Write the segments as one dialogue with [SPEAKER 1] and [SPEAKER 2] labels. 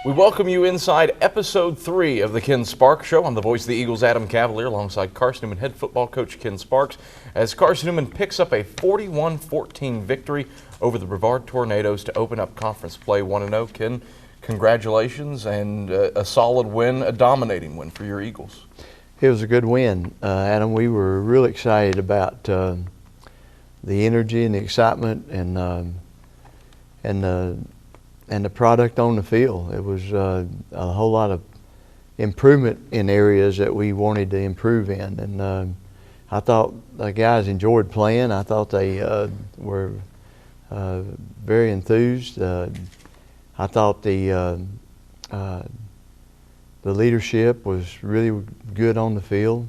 [SPEAKER 1] We welcome you inside episode 3 of the Ken Sparks Show. I'm the voice of the Eagles, Adam Cavalier, alongside Carson-Newman head football coach Ken Sparks, as Carson-Newman picks up a 41-14 victory over the Brevard Tornados to open up conference play 1-0. Ken, congratulations, and a solid win, a dominating win for your Eagles.
[SPEAKER 2] It was a good win, Adam. We were really excited about the energy and the excitement and the product on the field. It was a whole lot of improvement in areas that we wanted to improve in, and I thought the guys enjoyed playing. I thought they were very enthused. I thought the leadership was really good on the field.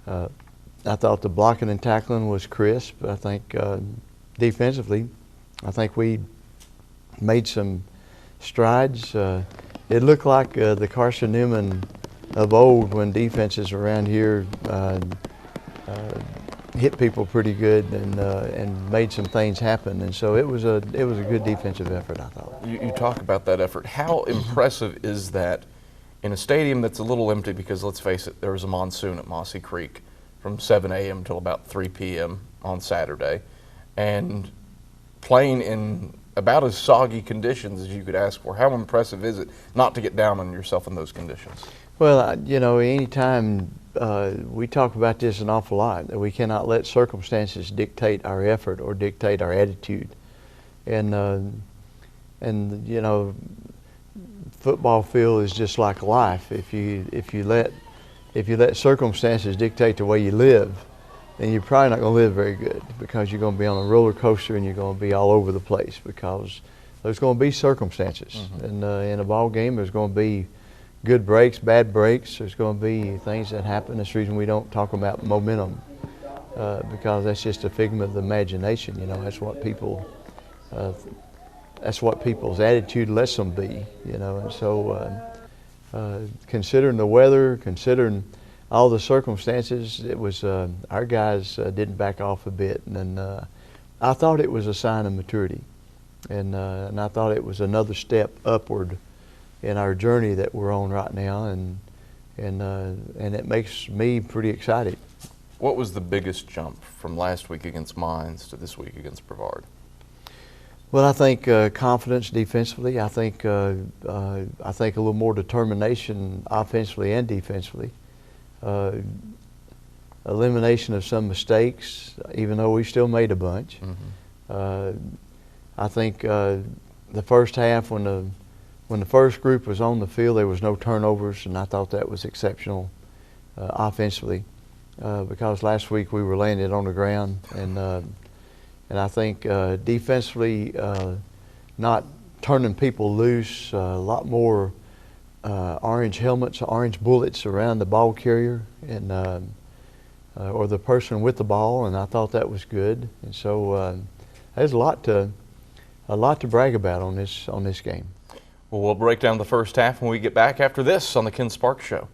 [SPEAKER 2] I thought the blocking and tackling was crisp. I think defensively, I think we made some strides. It looked like the Carson-Newman of old, when defenses around here hit people pretty good and made some things happen. And so it was a good defensive effort, I thought.
[SPEAKER 1] You talk about that effort. How impressive is that in a stadium that's a little empty? Because let's face it, there was a monsoon at Mossy Creek from 7 a.m. till about 3 p.m. on Saturday, and playing in about as soggy conditions as you could ask for. How impressive is it not to get down on yourself in those conditions?
[SPEAKER 2] Well, you know, anytime we talk about this an awful lot, that we cannot let circumstances dictate our effort or dictate our attitude. And you know, football field is just like life. If you let circumstances dictate the way you live, then you're probably not going to live very good, because you're going to be on a roller coaster and you're going to be all over the place, because there's going to be circumstances. Mm-hmm. And in a ball game, there's going to be good breaks, bad breaks. There's going to be things that happen. That's the reason we don't talk about momentum, because that's just a figment of the imagination. You know, that's what people's attitude lets them be. You know, and so considering the weather, considering all the circumstances, it was our guys didn't back off a bit, and I thought it was a sign of maturity, and I thought it was another step upward in our journey that we're on right now, and it makes me pretty excited.
[SPEAKER 1] What was the biggest jump from last week against Mines to this week against Brevard?
[SPEAKER 2] Well, I think confidence defensively. I think a little more determination offensively and defensively. Elimination of some mistakes, even though we still made a bunch. Mm-hmm. I think the first half, when the first group was on the field, there was no turnovers, and I thought that was exceptional offensively, because last week we were laying it on the ground, and I think defensively, not turning people loose, a lot more orange helmets, orange bullets around the ball carrier, and or the person with the ball, and I thought that was good. And so there's a lot to brag about on this game.
[SPEAKER 1] Well, we'll break down the first half when we get back after this on the Ken Sparks Show.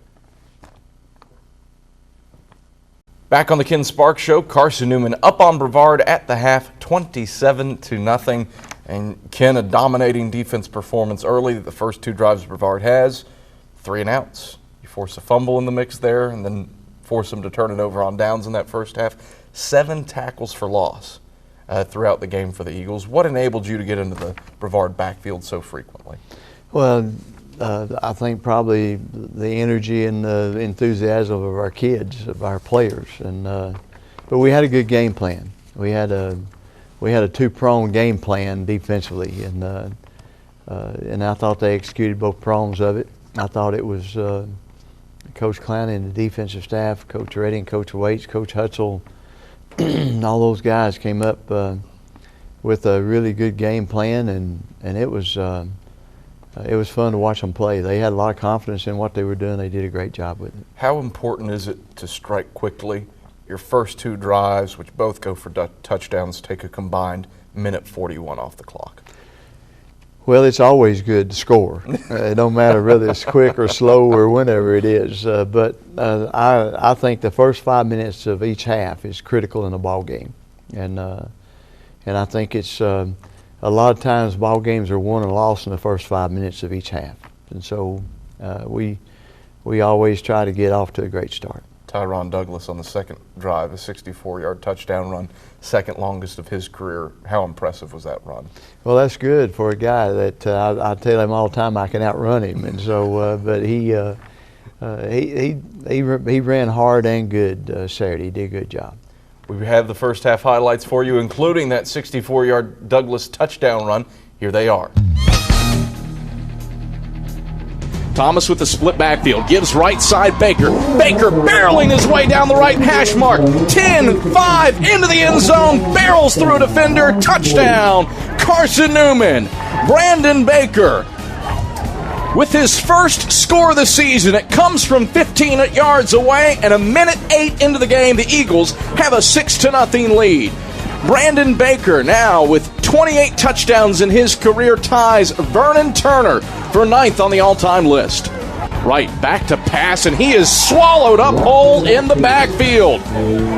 [SPEAKER 1] Back on the Ken Sparks Show, Carson-Newman up on Brevard at the half, 27-0. And Ken, a dominating defense performance early that the first 2 drives Brevard has, 3 and outs. You force a fumble in the mix there, and then force them to turn it over on downs in that first half. 7 tackles for loss throughout the game for the Eagles. What enabled you to get into the Brevard backfield so frequently?
[SPEAKER 2] Well, I think probably the energy and the enthusiasm of our kids, of our players, and but we had a good game plan. We had a 2-pronged game plan defensively, and I thought they executed both prongs of it. I thought it was Coach Clowney and the defensive staff, Coach Reddy and Coach Waits, Coach Hutzel, all those guys came up with a really good game plan, and it was fun to watch them play. They had a lot of confidence in what they were doing. They did a great job with it.
[SPEAKER 1] How important is it to strike quickly? Your first 2 drives, which both go for touchdowns, take a combined minute 41 off the clock.
[SPEAKER 2] Well, it's always good to score. It don't matter whether it's quick or slow or whenever it is. But I think the first 5 minutes of each half is critical in a ball game, and I think it's a lot of times ball games are won and lost in the first 5 minutes of each half. and so we always try to get off to a great start.
[SPEAKER 1] Tyron Douglas on the second drive, a 64-yard touchdown run, second longest of his career. How impressive was that run?
[SPEAKER 2] Well, that's good for a guy that I tell him all the time I can outrun him, and so but he ran hard and good Saturday. He did a good job.
[SPEAKER 1] We have the first half highlights for you, including that 64-yard Douglas touchdown run. Here they are.
[SPEAKER 3] Thomas with the split backfield, gives right side Baker. Baker barreling his way down the right hash mark. 10-5 into the end zone, barrels through a defender, touchdown. Carson-Newman, Brandon Baker with his first score of the season. It comes from 15 yards away, and a minute 8 into the game, the Eagles have a 6-0 lead. Brandon Baker now with 28 touchdowns in his career ties Vernon Turner for 9th on the all-time list. Right, back to pass, and he is swallowed up whole in the backfield.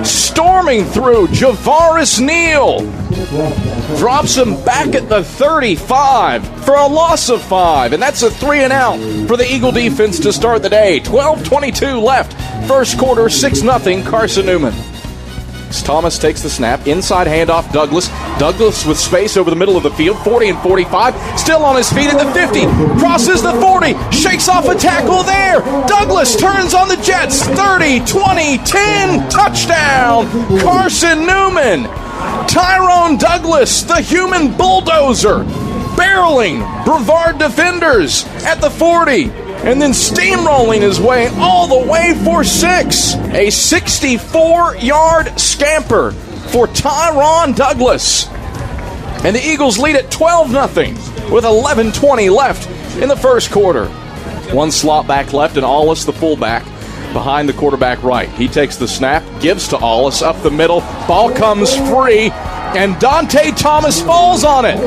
[SPEAKER 3] Storming through, Javaris Neal drops him back at the 35 for a loss of 5, and that's a 3-and-out for the Eagle defense to start the day. 12:22 left, first quarter, 6-0 Carson-Newman. Thomas takes the snap, inside handoff, Douglas. Douglas with space over the middle of the field, 40 and 45, still on his feet at the 50, crosses the 40, shakes off a tackle there. Douglas turns on the Jets, 30, 20, 10, touchdown, Carson-Newman. Tyrone Douglas, the human bulldozer, barreling Brevard defenders at the 40. And then steamrolling his way all the way for 6. A 64-yard scamper for Tyron Douglas. And the Eagles lead at 12-0 with 11:20 left in the first quarter. One slot back left, and Aulis, the fullback, behind the quarterback right. He takes the snap, gives to Aulis up the middle. Ball comes free, and Dante Thomas falls on it.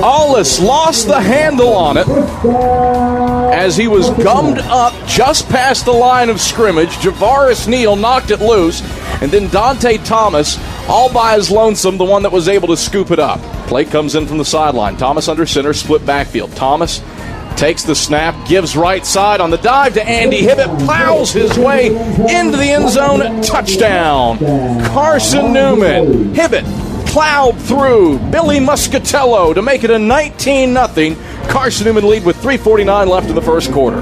[SPEAKER 3] Aulis lost the handle on it as he was gummed up just past the line of scrimmage. Javaris Neal knocked it loose, and then Dante Thomas, all by his lonesome, the one that was able to scoop it up. Play comes in from the sideline. Thomas under center, split backfield. Thomas takes the snap, gives right side on the dive to Andy Hibbett, plows his way into the end zone, touchdown. Carson-Newman, Hibbett plowed through Billy Muscatello to make it a 19-0 Carson-Newman lead with 3:49 left in the first quarter.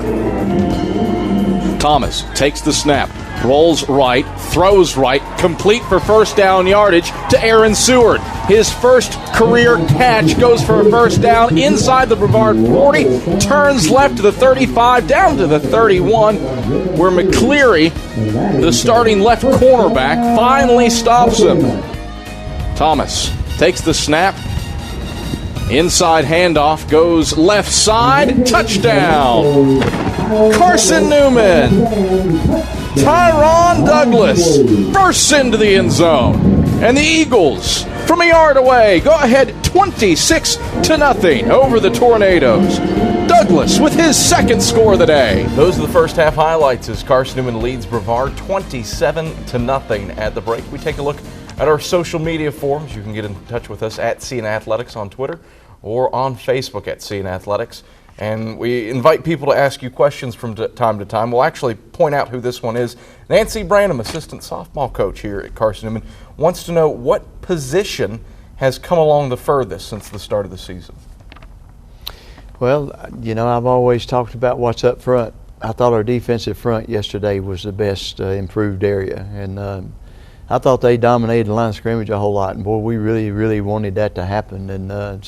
[SPEAKER 3] Thomas takes the snap, rolls right, throws right, complete for first down yardage to Aaron Seward. His first career catch goes for a first down inside the Brevard 40, turns left to the 35, down to the 31, where McCleary, the starting left cornerback, finally stops him. Thomas takes the snap, inside handoff, goes left side, touchdown! Carson-Newman! Tyron Douglas bursts into the end zone, and the Eagles, from a yard away, go ahead 26-0 over the Tornadoes. Douglas with his second score of the day.
[SPEAKER 1] Those are the first half highlights as Carson-Newman leads Brevard 27-0 at the break. We take a look at our social media forums. You can get in touch with us at CN Athletics on Twitter or on Facebook at CN Athletics. And we invite people to ask you questions from time to time. We'll actually point out who this one is. Nancy Branham, assistant softball coach here at Carson-Newman, wants to know what position has come along the furthest since the start of the season.
[SPEAKER 2] Well, you know, I've always talked about what's up front. I thought our defensive front yesterday was the best improved area. And I thought they dominated the line of scrimmage a whole lot. And, boy, we really, really wanted that to happen. And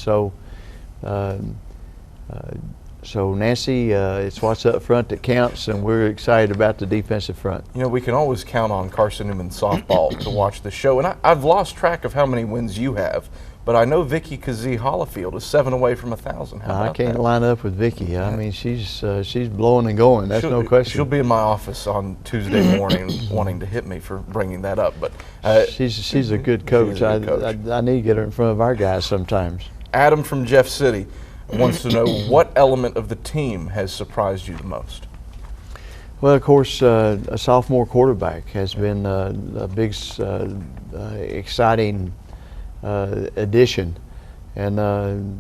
[SPEAKER 2] So, Nancy, it's what's up front that counts, and we're excited about the defensive front.
[SPEAKER 1] You know, we can always count on Carson-Newman softball to watch the show, and I've lost track of how many wins you have, but I know Vicky Kazee Hollifield is 7 away from 1,000. How about
[SPEAKER 2] I can't
[SPEAKER 1] that?
[SPEAKER 2] line up with Vicky. I mean, she's blowing and going. That's no question.
[SPEAKER 1] She'll be in my office on Tuesday morning wanting to hit me for bringing that up. But
[SPEAKER 2] she's a good coach.
[SPEAKER 1] She's a good coach.
[SPEAKER 2] I need to get her in front of our guys sometimes.
[SPEAKER 1] Adam from Jeff City wants to know what element of the team has surprised you the most.
[SPEAKER 2] Well, of course, a sophomore quarterback has been a big, exciting addition And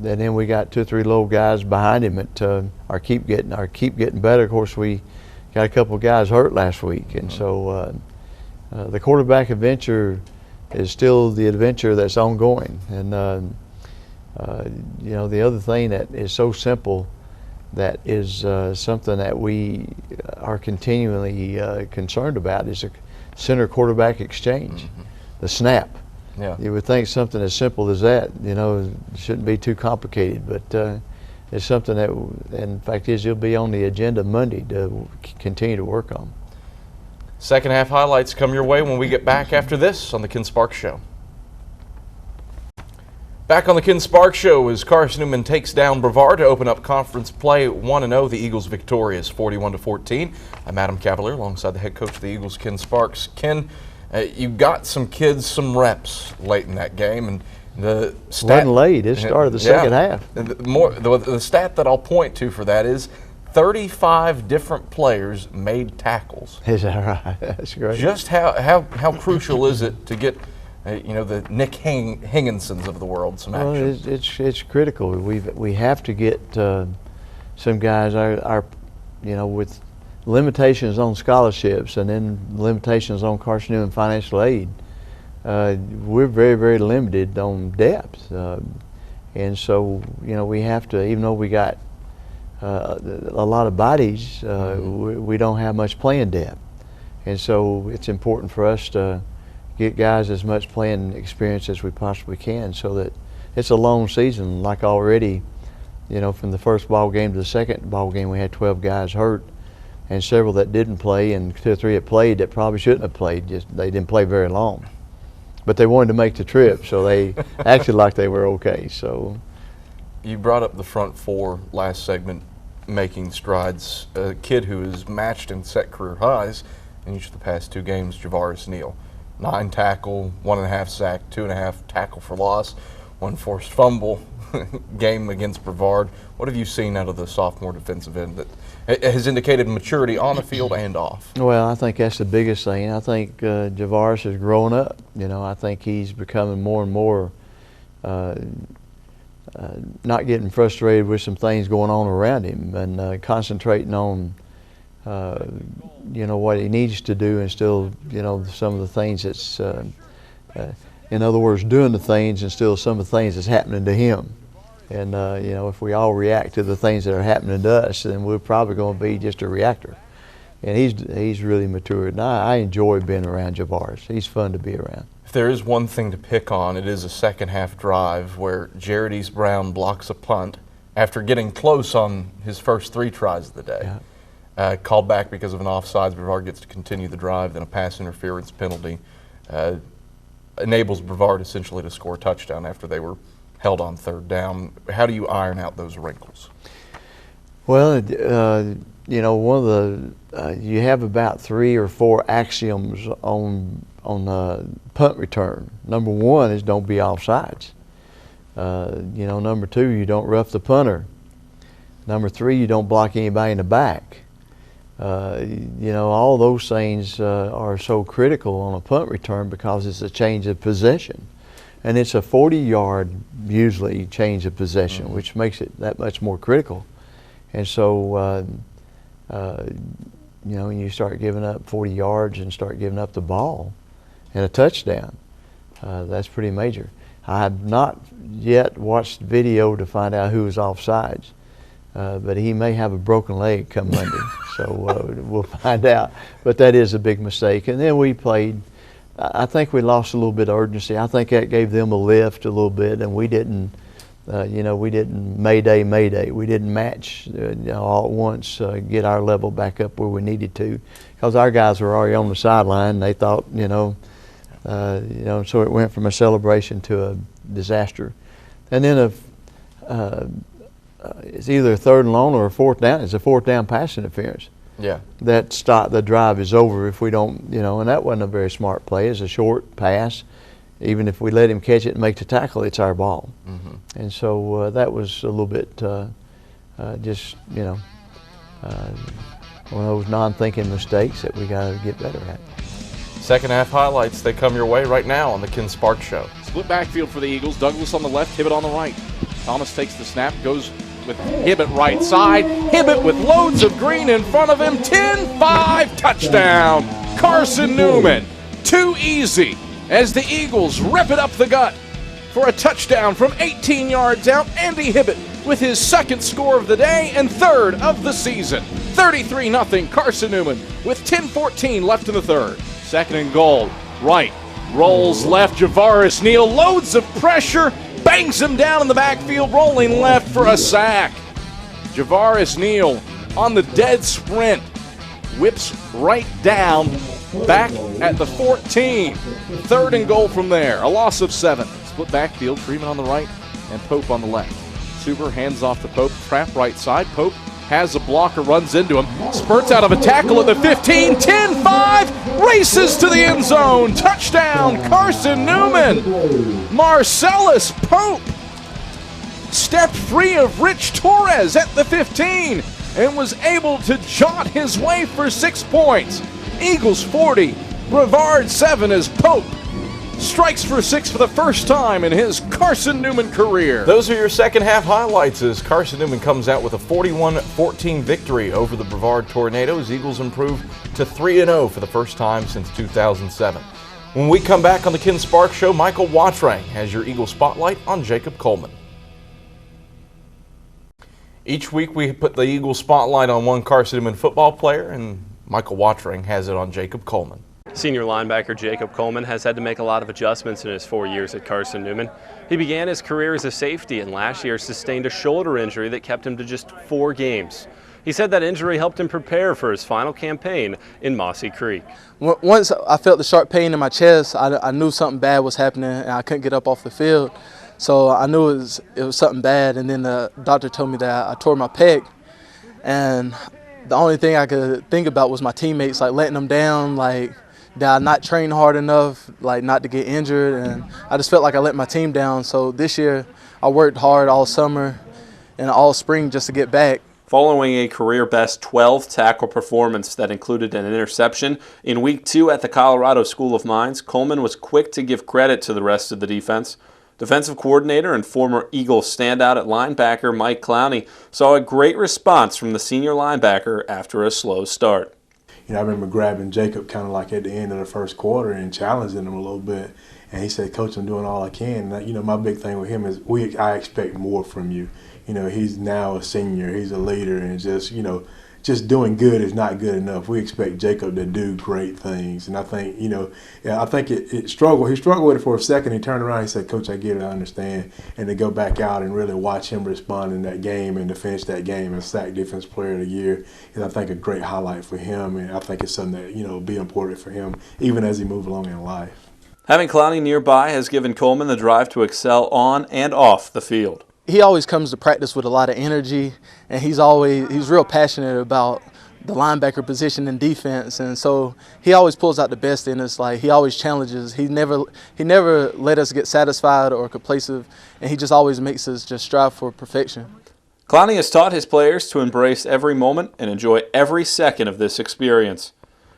[SPEAKER 2] then we got 2 or 3 little guys behind him that are keep getting better. Of course, we got a couple of guys hurt last week, and so the quarterback adventure is still the adventure that's ongoing. And you know, the other thing that is so simple that is something that we are continually concerned about is a center quarterback exchange, the snap.
[SPEAKER 1] Yeah.
[SPEAKER 2] You would think something as simple as that, you know, shouldn't be too complicated, but it's something that, in fact, it'll be on the agenda Monday to continue to work on.
[SPEAKER 1] Second half highlights come your way when we get back after this on the Ken Sparks Show. Back on the Ken Sparks Show as Carson-Newman takes down Brevard to open up conference play 1-0. The Eagles victorious 41-14. I'm Adam Cavalier alongside the head coach of the Eagles, Ken Sparks. Ken, you got some kids some reps late in that game, and the stat
[SPEAKER 2] wasn't late. It started the second half.
[SPEAKER 1] The stat that I'll point to for that is 35 different players made tackles.
[SPEAKER 2] Is that right? That's great.
[SPEAKER 1] Just how crucial is it to get you know, the Nick Higginsons of the world some action?
[SPEAKER 2] Well, it's critical. We have to get some guys. Our you know, with limitations on scholarships and then limitations on Carson-Newman financial aid, we're very, very limited on depth, and so, you know, we have to, even though we got a lot of bodies, we don't have much playing depth, and so it's important for us to get guys as much playing experience as we possibly can, so that it's a long season. Like already, you know, from the first ball game to the second ball game, we had 12 guys hurt, and several that didn't play, and 2 or 3 that played that probably shouldn't have played. Just they didn't play very long, but they wanted to make the trip, so they acted like they were okay. So,
[SPEAKER 1] you brought up the front four last segment, making strides. A kid who is matched and set career highs in each of the past 2 games, Javaris Neal. 9 tackle, 1.5 sack, 2.5 tackle for loss, 1 forced fumble game against Brevard. What have you seen out of the sophomore defensive end that has indicated maturity on the field and off?
[SPEAKER 2] Well, I think that's the biggest thing. I think Javaris is growing up. You know, I think he's becoming more and more not getting frustrated with some things going on around him, and concentrating on you know, what he needs to do, and still, you know, some of the things that's in other words, doing the things and still some of the things that's happening to him. And you know, if we all react to the things that are happening to us, then we're probably going to be just a reactor. And he's really matured. And I enjoy being around Javaris. He's fun to be around.
[SPEAKER 1] If there is one thing to pick on, it is a second half drive where Jared East Brown blocks a punt after getting close on his first 3 tries of the day.
[SPEAKER 2] Yeah.
[SPEAKER 1] Called back because of an offsides. Brevard gets to continue the drive, then a pass interference penalty enables Brevard essentially to score a touchdown after they were held on 3rd down. How do you iron out those wrinkles?
[SPEAKER 2] Well, you know, one of the you have about 3 or 4 axioms on punt return. Number 1 is don't be offsides. You know, number 2, you don't rough the punter. Number 3, you don't block anybody in the back. You know, all those things are so critical on a punt return because it's a change of possession. And it's a 40-yard, usually, change of possession, which makes it that much more critical. And so, you know, when you start giving up 40 yards and start giving up the ball and a touchdown, that's pretty major. I have not yet watched video to find out who was offsides, but he may have a broken leg come Monday, so we'll find out. But that is a big mistake. And then we played. I think we lost a little bit of urgency. I think that gave them a lift a little bit, and we didn't, you know, we didn't mayday. We didn't match you know, all at once, get our level back up where we needed to, because our guys were already on the sideline. They thought, you know, so it went from a celebration to a disaster. And then it's either a 3rd and long or a 4th down. It's a 4th down pass interference.
[SPEAKER 1] Yeah.
[SPEAKER 2] That stop, the drive is over if we don't, you know, and that wasn't a very smart play. It's a short pass. Even if we let him catch it and make the tackle, it's our ball. And so that was a little bit just, you know, one of those non-thinking mistakes that we got to get better at.
[SPEAKER 1] Second half highlights, they come your way right now on the Ken Sparks Show.
[SPEAKER 3] Split backfield for the Eagles. Douglas on the left, Hibbett on the right. Thomas takes the snap, goes with Hibbett right side. Hibbett with loads of green in front of him. 10-5 touchdown. Carson-Newman. Too easy as the Eagles rip it up the gut for a touchdown from 18 yards out. Andy Hibbett with his second score of the day and third of the season. 33-0 Carson-Newman with 10:14 left in the third. Second and goal. Right. Rolls left. Javaris Neal. Loads of pressure. Bangs him down in the backfield. Rolling left for a sack. Javaris Neal on the dead sprint. Whips right down. Back at the 14. Third and goal from there. A loss of 7. Split backfield. Freeman on the right and Pope on the left. Suber hands off to Pope. Trap right side. Pope has a blocker, runs into him, spurts out of a tackle at the 15, 10-5, races to the end zone. Touchdown, Carson-Newman. Marcellus Pope stepped free of Rich Torres at the 15 and was able to jaunt his way for 6 points. Eagles 40, Brevard 7 as Pope strikes for 6 for the first time in his Carson-Newman career.
[SPEAKER 1] Those are your second half highlights as Carson-Newman comes out with a 41-14 victory over the Brevard Tornadoes. Eagles improve to 3-0 for the first time since 2007. When we come back on the Ken Sparks Show, Michael Watrang has your Eagle Spotlight on Jacob Coleman. Each week we put the Eagle Spotlight on one Carson-Newman football player, and Michael Watrang has it on Jacob Coleman.
[SPEAKER 4] Senior linebacker Jacob Coleman has had to make a lot of adjustments in his 4 years at Carson-Newman. He began his career as a safety and last year sustained a shoulder injury that kept him to just 4 games. He said that injury helped him prepare for his final campaign in Mossy Creek.
[SPEAKER 5] Once I felt the sharp pain in my chest, I knew something bad was happening and I couldn't get up off the field. So I knew it was something bad, and then the doctor told me that I tore my pec. And the only thing I could think about was my teammates, like letting them down, like did I not train hard enough, like not to get injured, and I just felt like I let my team down. So this year I worked hard all summer and all spring just to get back.
[SPEAKER 4] Following a career-best 12-tackle performance that included an interception in Week 2 at the Colorado School of Mines, Coleman was quick to give credit to the rest of the defense. Defensive coordinator and former Eagles standout at linebacker Mike Clowney saw a great response from the senior linebacker after a slow start.
[SPEAKER 6] You know, I remember grabbing Jacob kind of like at the end of the first quarter and challenging him a little bit. And he said, "Coach, I'm doing all I can." And, you know, my big thing with him is I expect more from you. You know, he's now a senior. He's a leader, and just, you know, just doing good is not good enough. We expect Jacob to do great things. And I think, you know, I think he struggled with it for a second. He turned around and he said, "Coach, I get it, I understand." And to go back out and really watch him respond in that game and to finish that game as SAC Defense Player of the Year is, I think, a great highlight for him. And I think it's something that, you know, will be important for him even as he moves along in life.
[SPEAKER 4] Having Clowney nearby has given Coleman the drive to excel on and off the field.
[SPEAKER 5] He always comes to practice with a lot of energy, and he's real passionate about the linebacker position and defense, and so he always pulls out the best in us. Like, he always challenges. He never let us get satisfied or complacent, and he just always makes us just strive for perfection.
[SPEAKER 4] Clowney has taught his players to embrace every moment and enjoy every second of this experience.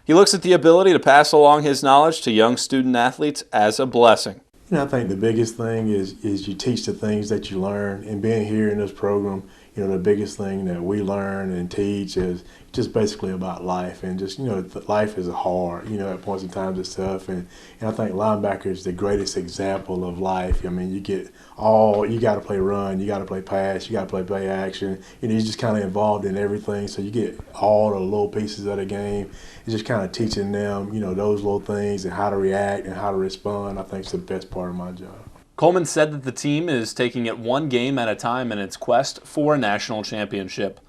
[SPEAKER 4] He looks at the ability to pass along his knowledge to young student athletes as a blessing.
[SPEAKER 6] You know, I think the biggest thing is you teach the things that you learn. And being here in this program, you know, the biggest thing that we learn and teach is just basically about life. And just, you know, life is hard. You know, at points in time it's tough. And I think linebacker is the greatest example of life. I mean, you got to play run, you got to play pass, you got to play action. You know, you're just kind of involved in everything. So you get all the little pieces of the game. It's just kind of teaching them, you know, those little things and how to react and how to respond. I think it's the best part of my job.
[SPEAKER 4] Coleman said that the team is taking it one game at a time in its quest for a national championship.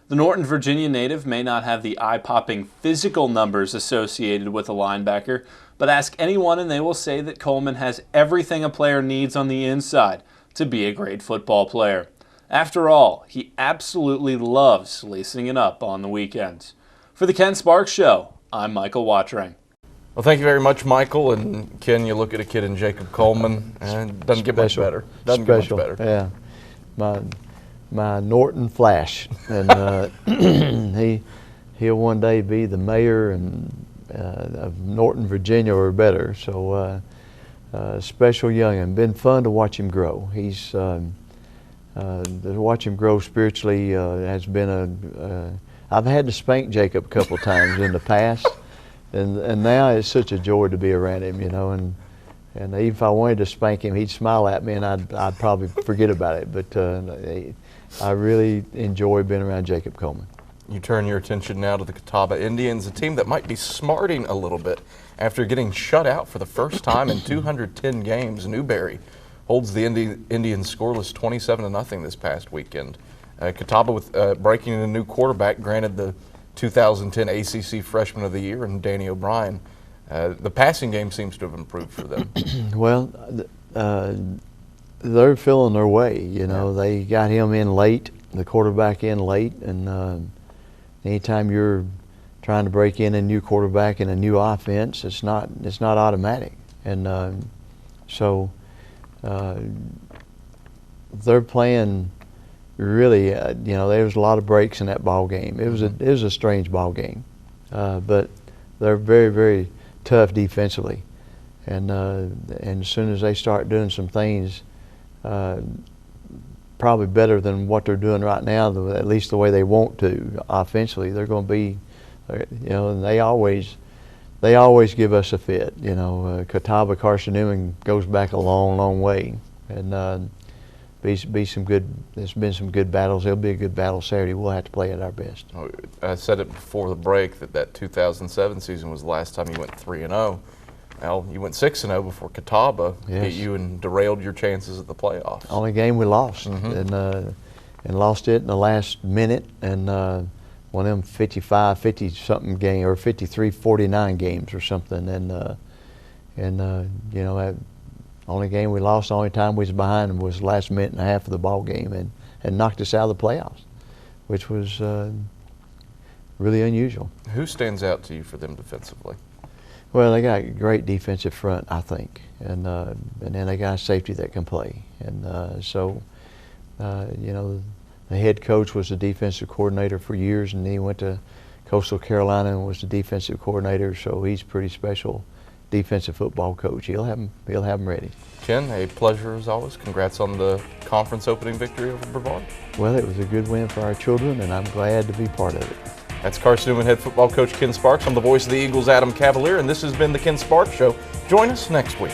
[SPEAKER 4] The Norton, Virginia native may not have the eye-popping physical numbers associated with a linebacker, but ask anyone and they will say that Coleman has everything a player needs on the inside to be a great football player. After all, he absolutely loves lacing it up on the weekends. For the Ken Sparks Show, I'm Michael Watrang.
[SPEAKER 1] Well, thank you very much, Michael. And Ken, you look at a kid in Jacob Coleman, and it doesn't get much better. Doesn't get much better.
[SPEAKER 2] Yeah, my Norton Flash, and he'll one day be the mayor and of Norton, Virginia or better. So special young'un. Been fun to watch him grow. He's to watch him grow spiritually has been I've had to spank Jacob a couple times in the past, and now it's such a joy to be around him, you know. And even if I wanted to spank him, he'd smile at me, and I'd probably forget about it. But I really enjoy being around Jacob Coleman.
[SPEAKER 1] You turn your attention now to the Catawba Indians, a team that might be smarting a little bit after getting shut out for the first time in 210 games. Newberry holds the Indians scoreless 27-0 this past weekend. Catawba with breaking in a new quarterback, granted the 2010 ACC Freshman of the Year and Danny O'Brien. The passing game seems to have improved for them.
[SPEAKER 2] Well, they're feeling their way. You know, they got him in late, the quarterback in late, and anytime you're trying to break in a new quarterback and a new offense, it's not automatic. And so they're playing. Really, you know, there was a lot of breaks in that ball game. It was a strange ball game, but they're very, very tough defensively, and as soon as they start doing some things, probably better than what they're doing right now, at least the way they want to offensively, they're going to be, you know, and they always give us a fit. You know, Catawba, Carson-Newman goes back a long, long way, and. Be some good. There's been some good battles. There'll be a good battle Saturday. We'll have to play at our best.
[SPEAKER 1] I said it before the break that 2007 season was the last time you went 3-0. Well, you went 6-0 before Catawba beat you and derailed your chances at the playoffs.
[SPEAKER 2] Only game we lost, and lost it in the last minute, and one of them 50-something game or 53-49 games or something, and you know. Only game we lost, the only time we was behind was the last minute and a half of the ball game, and knocked us out of the playoffs, which was really unusual.
[SPEAKER 1] Who stands out to you for them defensively?
[SPEAKER 2] Well, they got a great defensive front, I think, and then they got a safety that can play, and so you know, the head coach was the defensive coordinator for years, and then he went to Coastal Carolina and was the defensive coordinator, so he's pretty special. Defensive football coach. He'll have them ready.
[SPEAKER 1] Ken, a pleasure as always. Congrats on the conference opening victory over Brevard.
[SPEAKER 2] Well, it was a good win for our children, and I'm glad to be part of it.
[SPEAKER 1] That's Carson-Newman head football coach Ken Sparks. I'm the voice of the Eagles, Adam Cavalier, and this has been the Ken Sparks Show. Join us next week.